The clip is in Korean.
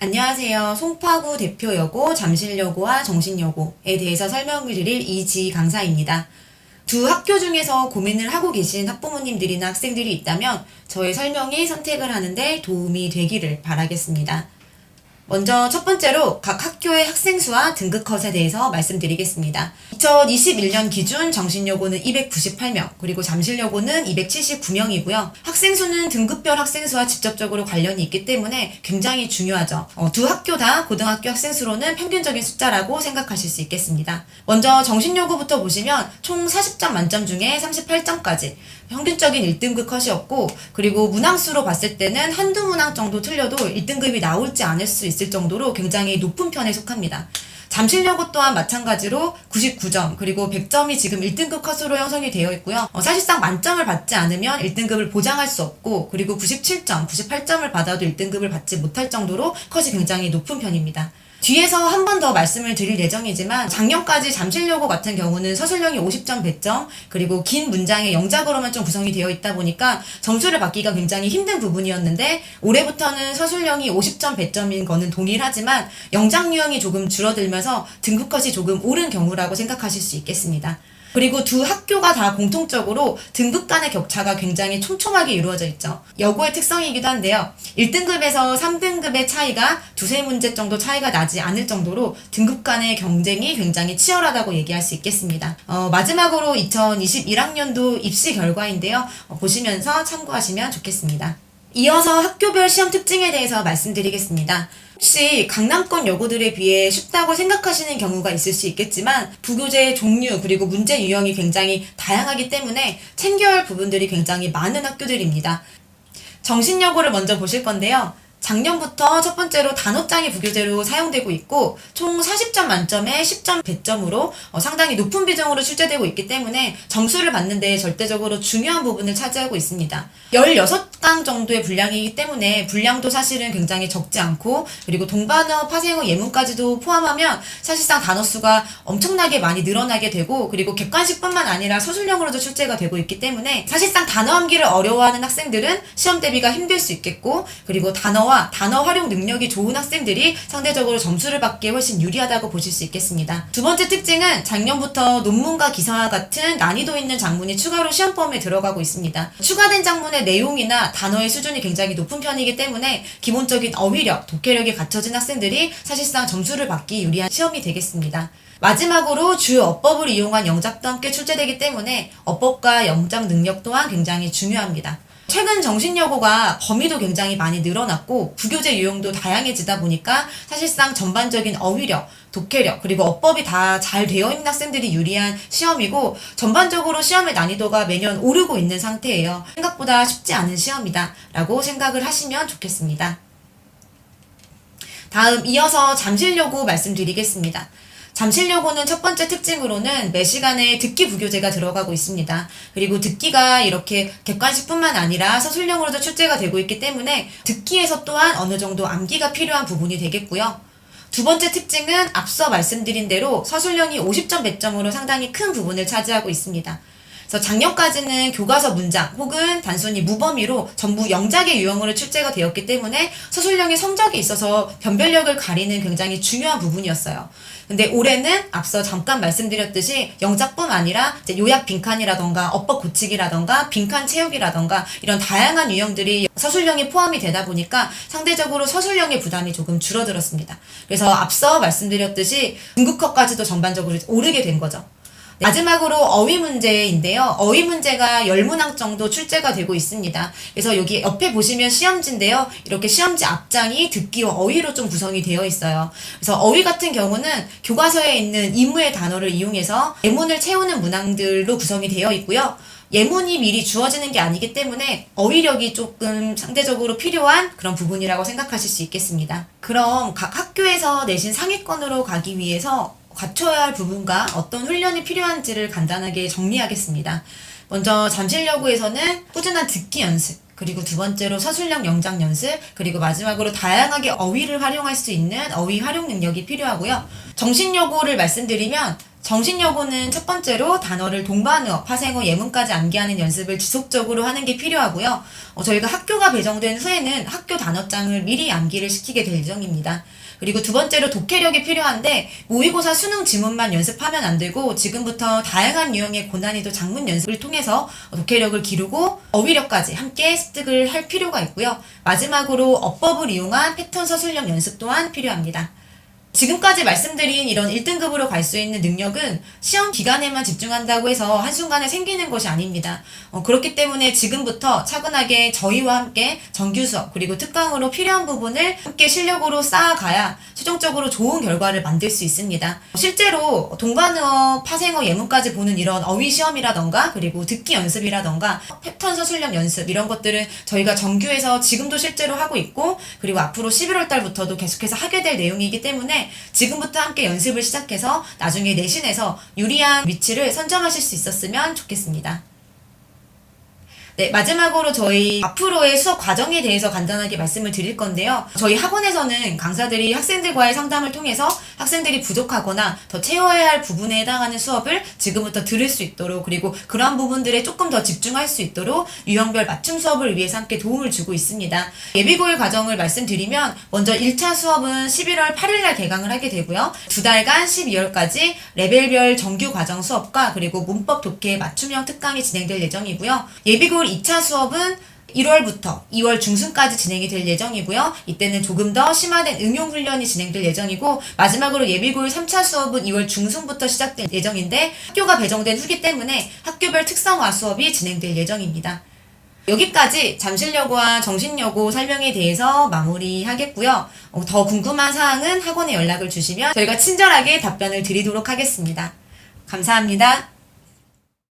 안녕하세요. 송파구 대표여고, 잠실여고와 정신여고에 대해서 설명을 드릴 이지 강사입니다. 두 학교 중에서 고민을 하고 계신 학부모님들이나 학생들이 있다면 저의 설명이 선택을 하는데 도움이 되기를 바라겠습니다. 먼저 첫 번째로 각 학교의 학생 수와 등급 컷에 대해서 말씀드리겠습니다. 2021년 기준 정신여고는 298명, 그리고 잠실여고는 279명이고요. 학생 수는 등급별 학생 수와 직접적으로 관련이 있기 때문에 굉장히 중요하죠. 두 학교 다 고등학교 학생 수로는 평균적인 숫자라고 생각하실 수 있겠습니다. 먼저 정신여고부터 보시면 총 40점 만점 중에 38점까지 평균적인 1등급 컷이었고, 그리고 문항수로 봤을 때는 한두 문항 정도 틀려도 1등급이 나올지 않을 수 있을 정도로 굉장히 높은 편에 속합니다. 잠실여고 또한 마찬가지로 99점, 그리고 100점이 지금 1등급 컷으로 형성이 되어 있고요. 사실상 만점을 받지 않으면 1등급을 보장할 수 없고, 그리고 97점, 98점을 받아도 1등급을 받지 못할 정도로 컷이 굉장히 높은 편입니다. 뒤에서 한 번 더 말씀을 드릴 예정이지만 작년까지 잠실여고 같은 경우는 서술형이 50점 배점, 그리고 긴 문장의 영작으로만 좀 구성이 되어 있다 보니까 점수를 받기가 굉장히 힘든 부분이었는데, 올해부터는 서술형이 50점 배점인 거는 동일하지만 영작 유형이 조금 줄어들면서 등급 컷이 조금 오른 경우라고 생각하실 수 있겠습니다. 그리고 두 학교가 다 공통적으로 등급 간의 격차가 굉장히 촘촘하게 이루어져 있죠. 여고의 특성이기도 한데요. 1등급에서 3등급의 차이가 두세 문제 정도 차이가 나지 않을 정도로 등급 간의 경쟁이 굉장히 치열하다고 얘기할 수 있겠습니다. 마지막으로 2021학년도 입시 결과인데요. 보시면서 참고하시면 좋겠습니다. 이어서 학교별 시험 특징에 대해서 말씀드리겠습니다. 혹시 강남권 여고들에 비해 쉽다고 생각하시는 경우가 있을 수 있겠지만 부교재의 종류 그리고 문제 유형이 굉장히 다양하기 때문에 챙겨야 할 부분들이 굉장히 많은 학교들입니다. 정신여고를 먼저 보실 건데요. 작년부터 첫 번째로 단어장이 부교재로 사용되고 있고 총 40점 만점에 10점 배점으로 상당히 높은 비중으로 출제되고 있기 때문에 점수를 받는 데 절대적으로 중요한 부분을 차지하고 있습니다. 16강 정도의 분량이기 때문에 분량도 사실은 굉장히 적지 않고, 그리고 동반어, 파생어, 예문까지도 포함하면 사실상 단어 수가 엄청나게 많이 늘어나게 되고, 그리고 객관식뿐만 아니라 서술형으로도 출제가 되고 있기 때문에 사실상 단어 암기를 어려워하는 학생들은 시험 대비가 힘들 수 있겠고, 그리고 단어 활용 능력이 좋은 학생들이 상대적으로 점수를 받기에 훨씬 유리하다고 보실 수 있겠습니다. 두 번째 특징은 작년부터 논문과 기사와 같은 난이도 있는 작문이 추가로 시험범위에 들어가고 있습니다. 추가된 작문의 내용이나 단어의 수준이 굉장히 높은 편이기 때문에 기본적인 어휘력, 독해력이 갖춰진 학생들이 사실상 점수를 받기 유리한 시험이 되겠습니다. 마지막으로 주요 어법을 이용한 영작도 함께 출제되기 때문에 어법과 영작 능력 또한 굉장히 중요합니다. 최근 정신여고가 범위도 굉장히 많이 늘어났고 부교재 유형도 다양해지다 보니까 사실상 전반적인 어휘력, 독해력, 그리고 어법이 다 잘 되어 있는 학생들이 유리한 시험이고, 전반적으로 시험의 난이도가 매년 오르고 있는 상태예요. 생각보다 쉽지 않은 시험이다 라고 생각을 하시면 좋겠습니다. 다음 이어서 잠실여고 말씀드리겠습니다. 잠실여고는 첫 번째 특징으로는 매 시간에 듣기 부교재가 들어가고 있습니다. 그리고 듣기가 이렇게 객관식뿐만 아니라 서술형으로도 출제가 되고 있기 때문에 듣기에서 또한 어느 정도 암기가 필요한 부분이 되겠고요. 두 번째 특징은 앞서 말씀드린 대로 서술형이 50점 배점으로 상당히 큰 부분을 차지하고 있습니다. 그래서 작년까지는 교과서 문장 혹은 단순히 무범위로 전부 영작의 유형으로 출제가 되었기 때문에 서술형의 성적에 있어서 변별력을 가리는 굉장히 중요한 부분이었어요. 근데 올해는 앞서 잠깐 말씀드렸듯이 영작뿐 아니라 이제 요약 빈칸이라던가 어법 고치기라던가 빈칸 채우기라던가 이런 다양한 유형들이 서술형에 포함이 되다 보니까 상대적으로 서술형의 부담이 조금 줄어들었습니다. 그래서 앞서 말씀드렸듯이 등급컷까지도 전반적으로 오르게 된 거죠. 마지막으로 어휘 문제인데요. 어휘 문제가 10문항 정도 출제가 되고 있습니다. 그래서 여기 옆에 보시면 시험지인데요. 이렇게 시험지 앞장이 듣기와 어휘로 좀 구성이 되어 있어요. 그래서 어휘 같은 경우는 교과서에 있는 이무의 단어를 이용해서 예문을 채우는 문항들로 구성이 되어 있고요. 예문이 미리 주어지는 게 아니기 때문에 어휘력이 조금 상대적으로 필요한 그런 부분이라고 생각하실 수 있겠습니다. 그럼 각 학교에서 내신 상위권으로 가기 위해서 갖춰야 할 부분과 어떤 훈련이 필요한지를 간단하게 정리하겠습니다. 먼저 잠실여고에서는 꾸준한 듣기 연습, 그리고 두 번째로 서술형 영작 연습, 그리고 마지막으로 다양하게 어휘를 활용할 수 있는 어휘 활용 능력이 필요하고요. 정신여고를 말씀드리면 정신여고는 첫 번째로 단어를 동반어, 파생어, 예문까지 암기하는 연습을 지속적으로 하는 게 필요하고요. 저희가 학교가 배정된 후에는 학교 단어장을 미리 암기를 시키게 될 예정입니다. 그리고 두 번째로 독해력이 필요한데 모의고사 수능 지문만 연습하면 안 되고 지금부터 다양한 유형의 고난이도 작문 연습을 통해서 독해력을 기르고 어휘력까지 함께 습득을 할 필요가 있고요. 마지막으로 어법을 이용한 패턴 서술형 연습 또한 필요합니다. 지금까지 말씀드린 이런 1등급으로 갈 수 있는 능력은 시험 기간에만 집중한다고 해서 한순간에 생기는 것이 아닙니다. 그렇기 때문에 지금부터 차근하게 저희와 함께 정규 수업 그리고 특강으로 필요한 부분을 함께 실력으로 쌓아가야 최종적으로 좋은 결과를 만들 수 있습니다. 실제로 동반어, 파생어, 예문까지 보는 이런 어휘 시험이라던가 그리고 듣기 연습이라던가 패턴 서술형 연습 이런 것들은 저희가 정규에서 지금도 실제로 하고 있고 그리고 앞으로 11월 달부터도 계속해서 하게 될 내용이기 때문에 지금부터 함께 연습을 시작해서 나중에 내신에서 유리한 위치를 선점하실 수 있었으면 좋겠습니다. 네, 마지막으로 저희 앞으로의 수업 과정에 대해서 간단하게 말씀을 드릴 건데요. 저희 학원에서는 강사들이 학생들과의 상담을 통해서 학생들이 부족하거나 더 채워야 할 부분에 해당하는 수업을 지금부터 들을 수 있도록 그리고 그러한 부분들에 조금 더 집중할 수 있도록 유형별 맞춤 수업을 위해서 함께 도움을 주고 있습니다. 예비고일 과정을 말씀드리면 먼저 1차 수업은 11월 8일날 개강을 하게 되고요. 2달간 12월까지 레벨별 정규 과정 수업과 그리고 문법 독해 맞춤형 특강이 진행될 예정이고요. 예비고일 2차 수업은 1월부터 2월 중순까지 진행이 될 예정이고요. 이때는 조금 더 심화된 응용훈련이 진행될 예정이고 마지막으로 예비고일 3차 수업은 2월 중순부터 시작될 예정인데 학교가 배정된 후기 때문에 학교별 특성화 수업이 진행될 예정입니다. 여기까지 잠실여고와 정신여고 설명에 대해서 마무리하겠고요. 더 궁금한 사항은 학원에 연락을 주시면 저희가 친절하게 답변을 드리도록 하겠습니다. 감사합니다.